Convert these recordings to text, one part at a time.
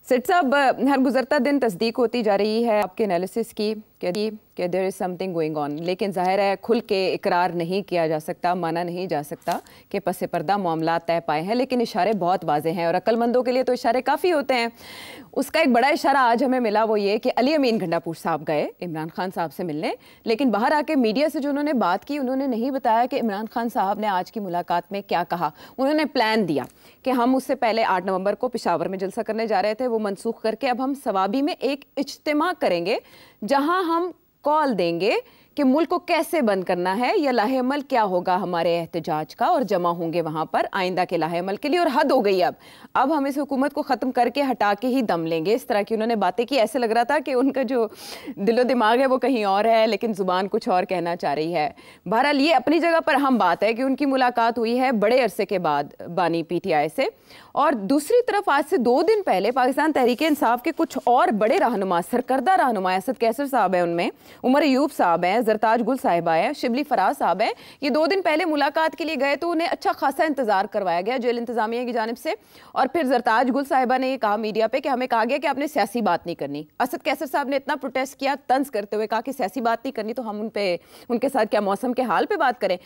सेठ साहब, हर गुजरता दिन तस्दीक होती जा रही है आपके एनालिसिस की कि there is something going on, लेकिन जाहिर है खुल के इकरार नहीं किया जा सकता, माना नहीं जा सकता कि पसे पर्दा मामला तय पाए हैं, लेकिन इशारे बहुत वाजे हैं और अक्लमंदों के लिए तो इशारे काफ़ी होते हैं। उसका एक बड़ा इशारा आज हमें मिला, वो ये कि अली अमीन गंडापुर साहब गए इमरान खान साहब से मिलने, लेकिन बाहर आके मीडिया से जो उन्होंने बात की उन्होंने नहीं बताया कि इमरान खान साहब ने आज की मुलाकात में क्या कहा। उन्होंने प्लान दिया कि हम उससे पहले 8 नवंबर को पेशावर में जलसा करने जा रहे थे, वो मनसूख करके अब हम सवाबी में एक इज्तिमा करेंगे जहां हम कॉल देंगे कि मुल्क को कैसे बंद करना है या लाहे अमल क्या होगा हमारे एहतजाज का, और जमा होंगे वहां पर आइंदा के लाहे अमल के लिए। और हद हो गई, अब हम इस हुकूमत को ख़त्म करके हटा के ही दम लेंगे। इस तरह की उन्होंने बातें की, ऐसे लग रहा था कि उनका जो दिलो दिमाग है वो कहीं और है, लेकिन ज़ुबान कुछ और कहना चाह रही है। बहरहाल ये अपनी जगह पर अहम बात है कि उनकी मुलाकात हुई है बड़े अरसे के बाद बानी PTI से। और दूसरी तरफ आज से 2 दिन पहले पाकिस्तान तहरीक इंसाफ के कुछ और बड़े रहनुमा, सरकर्दा रहनुमा, असद कैसर साहब हैं, उनमें उमर अयूब साहब हैं, जरताज गुल साहिबा है, शिबली फराज साहब हैं, ये 2 दिन पहले मुलाकात के लिए गए तो उन्हें अच्छा खासा इंतजार करवाया गया जेल इंतजामिया की जानिब से। और फिर जरताज गुल साहिबा ने ये कहा मीडिया पे कि हमें कहा गया कि आपने सियासी बात नहीं करनी। असद कैसर साहब ने इतना प्रोटेस्ट किया, तंज करते हुए कहा कि सियासी बात नहीं करनी तो हम उनके साथ क्या मौसम के हाल पे बात करें।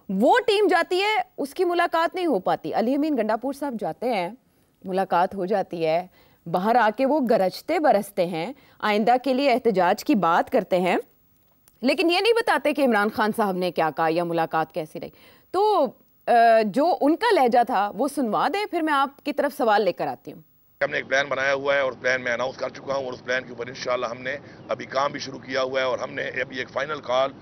वो टीम जाती है, उसकी मुलाकात नहीं हो पाती। अली अमीन गंडापुर साहब जाते हैं, मुलाकात हो जाती है, बाहर आके वो गरजते बरसते हैं, आइंदा के लिए एहतजाज की बात करते हैं, लेकिन ये नहीं बताते कि इमरान खान साहब ने क्या कहा या मुलाकात कैसी रही। तो जो उनका लहजा था वो सुनवा दें, फिर मैं आपकी तरफ सवाल लेकर आती हूँ। हमने एक प्लान बनाया हुआ है और प्लान में अनाउंस कर चुका हूँ और उस प्लान के ऊपर इंशाल्लाह हमने अभी काम भी शुरू किया हुआ है और हमने अभी एक फाइनल कॉल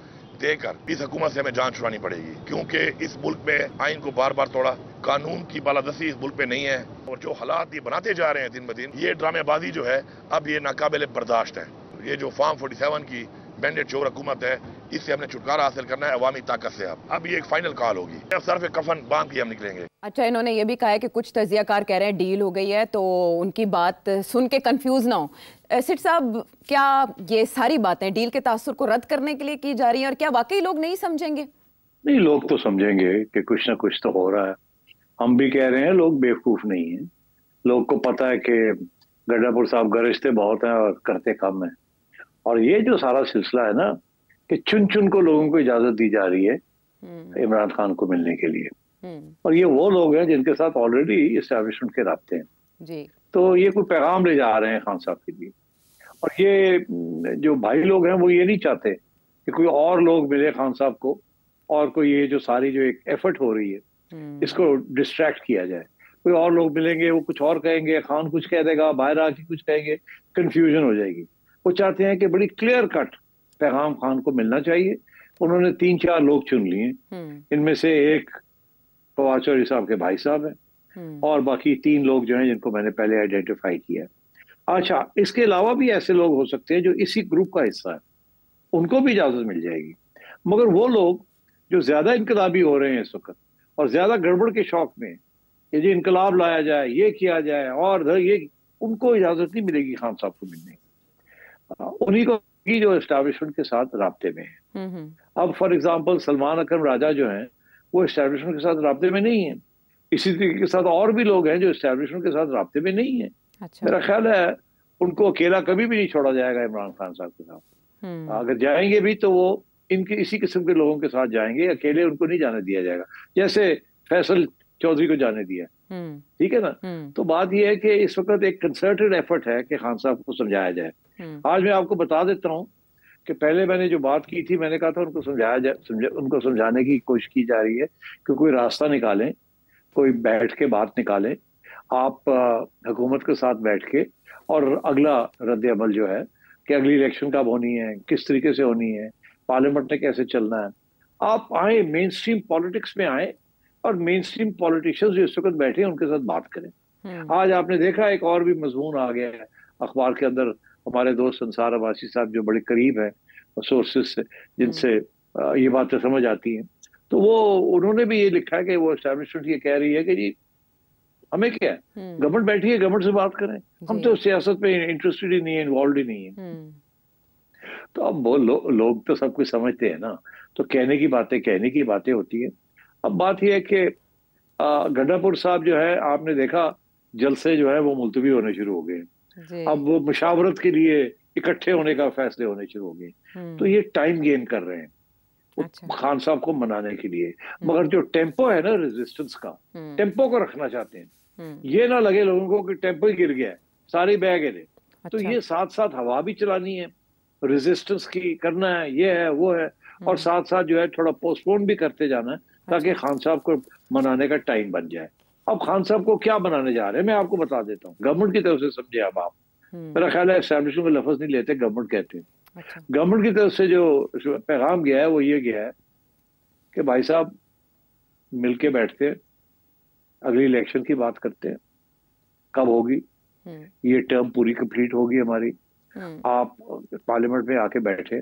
देकर इस हुकूमत से हमें जान छुड़ानी पड़ेगी, क्योंकि इस मुल्क में आइन को बार बार तोड़ा, कानून की बालादस्ती इस मुल्क में नहीं है और जो हालात ये बनाते जा रहे हैं दिन ब दिन, ये ड्रामेबाजी जो है अब ये नाकाबिल बर्दाश्त है। ये जो फार्म 47 की बैंडेड चोर हुकूमत है, इससे हमने छुटकारा हासिल करना है अवामी ताकत से। अब ये एक फाइनल कॉल होगी, अब सर पे कफन बांध के हम निकलेंगे। अच्छा, इन्होंने ये भी कहा है कि कुछ तजियाकार कह रहे हैं डील हो गई है, तो उनकी बात सुन के कंफ्यूज ना हो। सेठ साहब, क्या ये सारी बातें डील के तासुर को रद्द करने के लिए की जा रही हैं और क्या वाकई लोग नहीं समझेंगे? नहीं, लोग तो समझेंगे कि कुछ ना कुछ तो हो रहा है। हम भी कह रहे हैं लोग बेवकूफ नहीं है, लोग को पता है कि गंडापुर साहब गरजते बहुत हैं और करते कम है। और ये जो सारा सिलसिला है ना कि चुन चुन को लोगों को इजाजत दी जा रही है इमरान खान को मिलने के लिए, और ये वो लोग हैं जिनके साथ ऑलरेडी एस्टैब्लिशमेंट के राब्ते हैं जी। तो ये कोई पैगाम ले जा रहे हैं खान साहब के लिए। और ये जो भाई लोग हैं वो ये नहीं चाहते कि कोई और लोग मिले खान साहब को और कोई ये जो सारी जो एक एफर्ट हो रही है इसको डिस्ट्रैक्ट किया जाए। कोई और लोग मिलेंगे, वो कुछ और कहेंगे, खान कुछ कह देगा, बाहर आके कुछ कहेंगे, कंफ्यूजन हो जाएगी। वो चाहते हैं कि बड़ी क्लियर कट पैगाम खान को मिलना चाहिए। उन्होंने 3-4 लोग चुन लिए, इनमें से एक फवाद चौधरी साहब के भाई साहब हैं और बाकी 3 लोग जो हैं जिनको मैंने पहले आइडेंटिफाई किया है। अच्छा, इसके अलावा भी ऐसे लोग हो सकते हैं जो इसी ग्रुप का हिस्सा है, उनको भी इजाजत मिल जाएगी। मगर वो लोग जो ज्यादा इनकलाबी हो रहे हैं इस वक्त और ज्यादा गड़बड़ के शौक में कि जी इनकलाब लाया जाए, ये किया जाए और ये, उनको इजाजत नहीं मिलेगी खान साहब को मिलने की। उन्हीं को जो एस्टैब्लिशमेंट के साथ राब्ते में है। अब फॉर एग्जांपल सलमान अकरम राजा जो हैं वो एस्टैब्लिशमेंट के साथ राब्ते में नहीं है। इसी तरीके के साथ और भी लोग हैं जो एस्टैब्लिशमेंट के साथ राब्ते में नहीं है। अच्छा। मेरा ख्याल है उनको अकेला कभी भी नहीं छोड़ा जाएगा इमरान खान साहब के साथ। अगर जाएंगे भी तो वो इनके इसी किस्म के लोगों के साथ जाएंगे, अकेले उनको नहीं जाने दिया जाएगा, जैसे फैसल चौधरी को जाने दिया। ठीक है ना। तो बात यह है कि इस वक्त एक कंसर्टेड एफर्ट है कि खान साहब को समझाया जाए। आज मैं आपको बता देता हूँ कि पहले मैंने जो बात की थी, मैंने कहा था उनको समझाया जाए, उनको समझाने की कोशिश की जा रही है कि कोई रास्ता निकालें, कोई बैठ के बात निकालें आप हुकूमत के साथ बैठ के, और अगला रद्द अमल जो है कि अगली इलेक्शन कब होनी है, किस तरीके से होनी है, पार्लियामेंट ने कैसे चलना है। आप आए, मेन स्ट्रीम पॉलिटिक्स में आए और मेन स्ट्रीम पॉलिटिशियंस जो इस वक्त बैठे हैं उनके साथ बात करें। आज आपने देखा एक और भी मजमून आ गया है अखबार के अंदर, हमारे दोस्त अंसार अब्बासी साहब जो बड़े करीब हैं सोर्सेज से, जिनसे ये बातें समझ आती हैं, तो वो उन्होंने भी ये लिखा है कि वो एस्टैब्लिशमेंट ये कह रही है कि जी हमें क्या है, गवर्नमेंट बैठी है, गवर्नमेंट से बात करें, हम तो सियासत में इंटरेस्टेड ही नहीं है, इन्वॉल्व ही नहीं है। तो अब वो लोग तो सब कुछ समझते हैं ना, तो कहने की बातें होती है। अब बात यह है कि गंडापुर साहब जो है, आपने देखा जलसे जो है वो मुलतवी होने शुरू हो गए। अब वो मुशावरत के लिए इकट्ठे होने का फैसले होने शुरू हो गए। तो ये टाइम गेन कर रहे हैं खान साहब को मनाने के लिए। मगर जो टेम्पो है ना रेजिस्टेंस का, टेम्पो को रखना चाहते हैं। ये ना लगे लोगों को कि टेम्पो ही गिर गया है, सारे बह गए। तो ये साथ साथ हवा भी चलानी है, रेजिस्टेंस की करना है, ये है वो है, और साथ साथ जो है थोड़ा पोस्टपोन भी करते जाना है ताकि खान साहब को मनाने का टाइम बन जाए। अब खान साहब को क्या बनाने जा रहे हैं मैं आपको बता देता हूँ, गवर्नमेंट की तरफ से समझे। अब आप मेरा ख्याल है एस्टैब्लिशमेंट का लफ्ज नहीं लेते, गवर्नमेंट कहते हैं। गवर्नमेंट की तरफ से जो पैगाम गया है वो ये गया है कि भाई साहब मिलके बैठते हैं, अगली इलेक्शन की बात करते हैं, कब होगी, ये टर्म पूरी कंप्लीट होगी हमारी, आप पार्लियामेंट में आके बैठे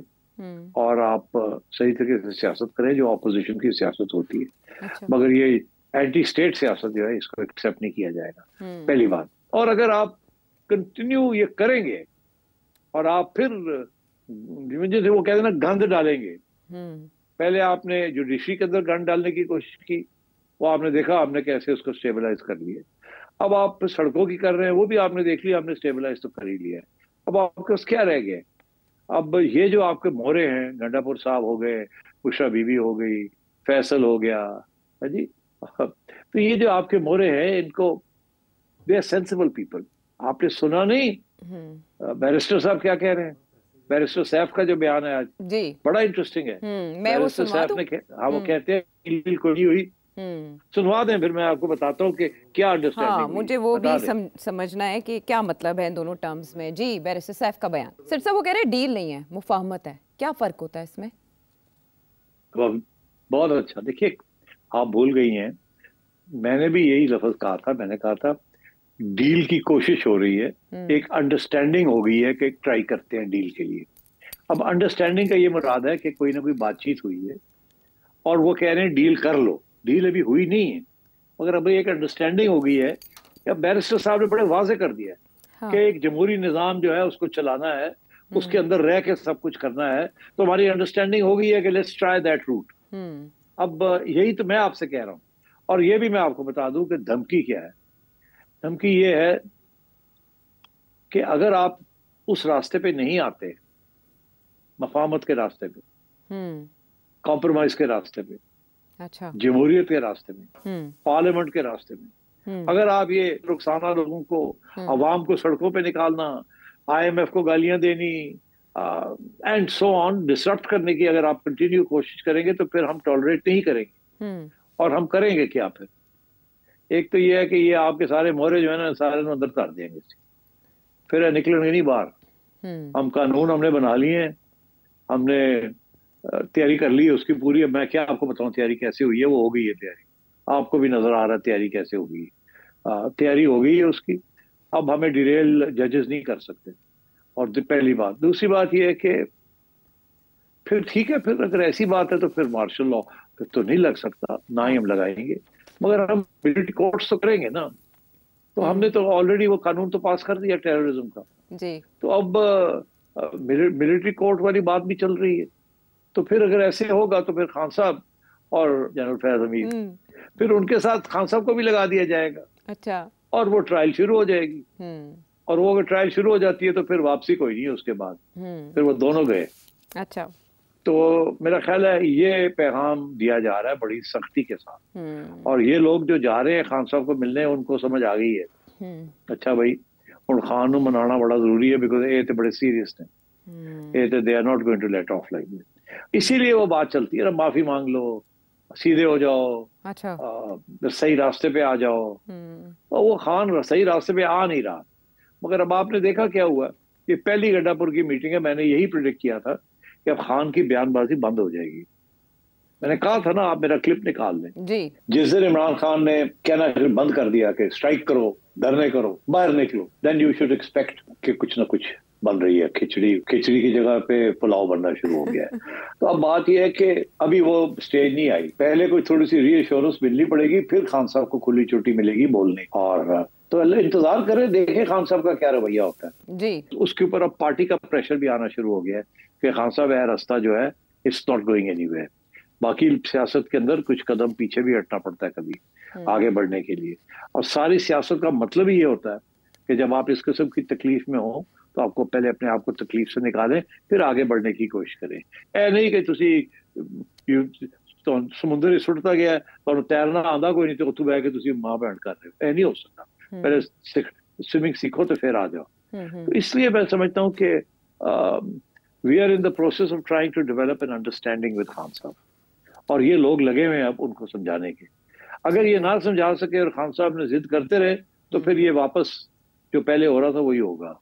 और आप सही तरीके से सियासत करें जो अपोजिशन की सियासत होती है। मगर ये एंटी स्टेट सियासत जो है इसको एक्सेप्ट नहीं किया जाएगा, पहली बात। और अगर आप कंटिन्यू ये करेंगे और आप फिर जैसे वो कहते हैं ना गंद डालेंगे, पहले आपने जुडिशरी के अंदर गंद डालने की कोशिश की, वो आपने देखा आपने कैसे उसको स्टेबलाइज कर लिया। अब आप सड़कों की कर रहे हैं, वो भी आपने देख लिया, आपने स्टेबलाइज तो कर ही लिया। अब आपके पास क्या रह गया? अब ये जो आपके मोहरे हैं, गंडापुर साहब हो गए, उषा बीबी हो गई, फैसल हो गया, है जी, तो ये जो आपके मोहरे हैं इनको, दे आर सेंसिबल पीपल। आपने सुना नहीं बैरिस्टर साहब क्या कह रहे हैं? बैरिस्टर सैफ का जो बयान है आज जी बड़ा इंटरेस्टिंग है। मैं वो सुनवा दूं? हाँ, वो कहते हैं बिल्कुल नहीं हुई। सुनवा दें फिर मैं आपको बताता हूँ कि क्या अंडरस्टैंडिंग। हाँ, मुझे वो भी समझना है कि क्या मतलब है इन दोनों टर्म्स में। जी, बैरिस्टर सैफ का बयान। सिर साहब वो कह रहे हैं डील नहीं है, मुफाहमत है, क्या फर्क होता है इसमें? बहुत अच्छा, देखिए आप भूल गई हैं, मैंने भी यही लफ्ज कहा था। मैंने कहा था डील की कोशिश हो रही है, एक अंडरस्टैंडिंग हो गई है कि ट्राई करते हैं डील के लिए। अब अंडरस्टैंडिंग का ये मुराद है कि कोई ना कोई बातचीत हुई है और वो कह रहे हैं डील कर लो। डील अभी हुई नहीं है मगर अभी एक अंडरस्टैंडिंग हो गई है। या बैरिस्टर साहब ने बड़े वाजे कर दिया है हाँ। कि एक जमहूरी निज़ाम जो है उसको चलाना है, उसके अंदर रह के सब कुछ करना है। तो हमारी अंडरस्टैंडिंग हो गई है कि लेट्स ट्राई दैट रूट। अब यही तो मैं आपसे कह रहा हूँ। और ये भी मैं आपको बता दूं कि धमकी क्या है। धमकी ये है कि अगर आप उस रास्ते पे नहीं आते, मफाहमत के रास्ते पे, कॉम्प्रोमाइज के रास्ते पे, अच्छा, जमहूरियत के रास्ते में, पार्लियामेंट के रास्ते में, अगर आप ये रुखसाना लोगों को, अवाम को सड़कों पे निकालना, IMF को गालियां देनी एंड सो ऑन, डिसरप्ट करने की अगर आप कंटिन्यू कोशिश करेंगे तो फिर हम टॉलरेट नहीं करेंगे। और हम करेंगे क्या फिर? एक तो ये है कि ये आपके सारे मोहरे जो है ना सारे अंदर कर देंगे, फिर निकलेंगे नहीं बाहर। हम कानून हमने बना लिए हैं, हमने तैयारी कर ली है उसकी पूरी। अब मैं क्या आपको बताऊं तैयारी कैसे हुई है? वो हो गई है तैयारी, आपको भी नजर आ रहा है तैयारी कैसे होगी। तैयारी हो गई है उसकी। अब हमें डिरेल जजेस नहीं कर सकते। और पहली बात। दूसरी बात ये है कि फिर ठीक है, फिर अगर ऐसी बात है तो फिर मार्शल लॉ फिर तो नहीं लग सकता, ना ही हम लगाएंगे। मगर हम मिलिट्री कोर्ट्स तो करेंगे ना। तो हमने तो ऑलरेडी वो कानून तो पास कर दिया टेररिज्म का जी। तो अब मिलिट्री कोर्ट वाली बात भी चल रही है। तो फिर अगर ऐसे होगा तो फिर खान साहब और जनरल फैज हमीद, फिर उनके साथ खान साहब को भी लगा दिया जाएगा। अच्छा। और वो ट्रायल शुरू हो जाएगी। और वो अगर ट्रायल शुरू हो जाती है तो फिर वापसी कोई नहीं है उसके बाद। फिर वो दोनों गए। अच्छा। तो मेरा ख्याल है ये पैगाम दिया जा रहा है बड़ी सख्ती के साथ। और ये लोग जो जा रहे हैं खान साहब को मिलने, उनको समझ आ गई है अच्छा भाई हुण खान नूं मनाना बड़ा जरूरी है, बिकॉज ये तो बड़े सीरियस ने, ये तो they are not going to let off like this. इसीलिए वो बात चलती है, माफी मांग लो, सीधे हो जाओ, अच्छा, सही रास्ते पे आ जाओ। और वो खान सही रास्ते पे आ नहीं रहा। मगर अब आपने देखा क्या हुआ, ये पहली गड्ढापुर की मीटिंग है, मैंने यही प्रेडिक्ट किया था कि अब खान की बयानबाजी बंद हो जाएगी। मैंने कहा था ना, आप मेरा क्लिप निकाल लें जी। जिस दिन इमरान खान ने कहना बंद कर दिया कि स्ट्राइक करो, धरने करो, बाहर निकलो, देन यू शुड एक्सपेक्ट कि कुछ ना कुछ बन रही है। खिचड़ी की जगह पे पुलाव बनना शुरू हो गया है। तो अब बात यह है कि अभी वो स्टेज नहीं आई, पहले कोई थोड़ी सी रीअश्योरेंस मिलनी पड़ेगी, फिर खान साहब को खुली छुट्टी मिलेगी बोलने। और तो इंतजार करें, देखें खान साहब का क्या रवैया होता है जी। उसके ऊपर अब पार्टी का प्रेशर भी आना शुरू हो गया है कि खान साहब यह रास्ता जो है इट्स नॉट गोइंग एनीवेयर। बाकी सियासत के अंदर कुछ कदम पीछे भी हटना पड़ता है कभी आगे बढ़ने के लिए। और सारी सियासत का मतलब ही ये होता है कि जब आप इस किस्म की तकलीफ में हो तो आपको पहले अपने आप को तकलीफ से निकालें, फिर आगे बढ़ने की कोशिश करें। ऐ नहीं कि तुसी समुद्र ही सुटता गया तो तैरना आंदा कोई नहीं तो उत्थे बह के तुसी मां बहन कर रहे हो, ऐ नहीं हो सकता। पहले स्विमिंग सीखो तो फिर आ जाओ। तो इसलिए मैं समझता हूँ कि we are in the process of trying to develop an understanding with Khan साहब, और ये लोग लगे हुए हैं अब उनको समझाने के। अगर ये ना समझा सके और खान साहब ने जिद करते रहे तो फिर ये वापस जो पहले हो रहा था वही होगा।